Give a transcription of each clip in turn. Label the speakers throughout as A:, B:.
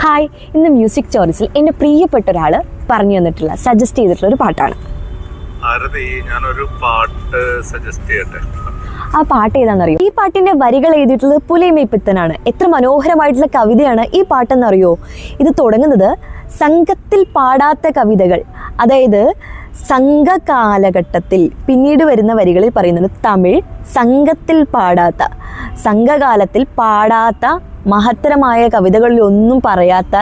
A: Hi, ഇന്ന് music സ്റ്റോറീസിൽ എൻ്റെ പ്രിയപ്പെട്ട ഒരാൾ പറഞ്ഞു തന്നിട്ടുള്ള സജസ്റ്റ് ചെയ്തിട്ടുള്ള ഒരു പാട്ടാണ്.
B: ഞാനൊരു പാട്ട് സജസ്റ്റ് ചെയ്യട്ടെ.
A: ആ പാട്ട് ഏതാണെന്നറിയോ? ഈ പാട്ടിന്റെ വരികൾ എഴുതിയിട്ടുള്ളത് പുലൈമൈപ്പിത്തനാണ്. എത്ര മനോഹരമായിട്ടുള്ള കവിതയാണ് ഈ പാട്ടെന്നറിയോ? ഇത് തുടങ്ങുന്നത് സംഘത്തിൽ പാടാത്ത കവിതകൾ, അതായത് സംഘകാലഘട്ടത്തിൽ പിന്നീട് വരുന്ന വരികളിൽ പറയുന്നത് തമിഴ് സംഘത്തിൽ പാടാത്ത, സംഘകാലത്തിൽ പാടാത്ത മഹത്തരമായ കവിതകളിൽ ഒന്നും പറയാത്ത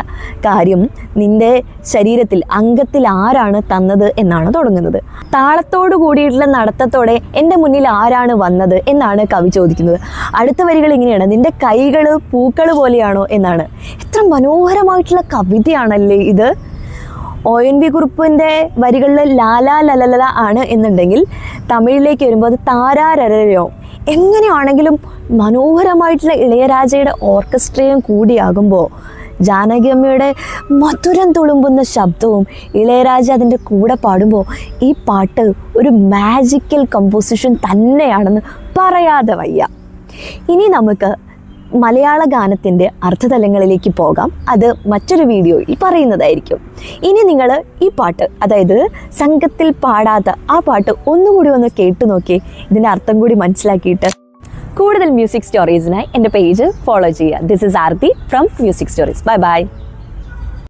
A: കാര്യം നിന്റെ ശരീരത്തിൽ അംഗത്തിൽ ആരാണ് തന്നത് എന്നാണ് തുടങ്ങുന്നത്. താളത്തോടു കൂടിയിട്ടുള്ള നടത്തത്തോടെ എൻ്റെ മുന്നിൽ ആരാണ് വന്നത് എന്നാണ് കവി ചോദിക്കുന്നത്. അടുത്ത വരികൾ ഇങ്ങനെയാണ്: നിന്റെ കൈകൾ പൂക്കൾ പോലെയാണോ എന്നാണ്. എത്ര മനോഹരമായിട്ടുള്ള കവിതയാണല്ലേ ഇത്. ONV കുറുപ്പിൻ്റെ വരികളിൽ ലാലാ ലലല ആണ് എന്നുണ്ടെങ്കിൽ തമിഴിലേക്ക് വരുമ്പോൾ അത് താരാരരയോ. എങ്ങനെയാണെങ്കിലും മനോഹരമായിട്ടുള്ള ഇളയരാജയുടെ ഓർക്കസ്ട്രയും കൂടിയാകുമ്പോൾ ജാനകി അമ്മയുടെ മധുരം തുളുമ്പുന്ന ശബ്ദവും ഇളയരാജ അതിൻ്റെ കൂടെ പാടുമ്പോൾ ഈ പാട്ട് ഒരു മാജിക്കൽ കമ്പോസിഷൻ തന്നെയാണെന്ന് പറയാതെ വയ്യ. ഇനി നമുക്ക് മലയാള ഗാനത്തിൻ്റെ അർത്ഥതലങ്ങളിലേക്ക് പോകാം. അത് മറ്റൊരു വീഡിയോയിൽ പറയുന്നതായിരിക്കും. ഇനി നിങ്ങൾ ഈ പാട്ട്, അതായത് സംഘത്തിൽ പാടാത്ത ആ പാട്ട് ഒന്നുകൂടി ഒന്ന് കേട്ടു നോക്കി ഇതിൻ്റെ അർത്ഥം കൂടി മനസ്സിലാക്കിയിട്ട് കൂടുതൽ മ്യൂസിക് സ്റ്റോറീസിനായി എൻ്റെ പേജ് ഫോളോ ചെയ്യുക. ദിസ് ഇസ് ആർത്തി from music stories. Bye bye.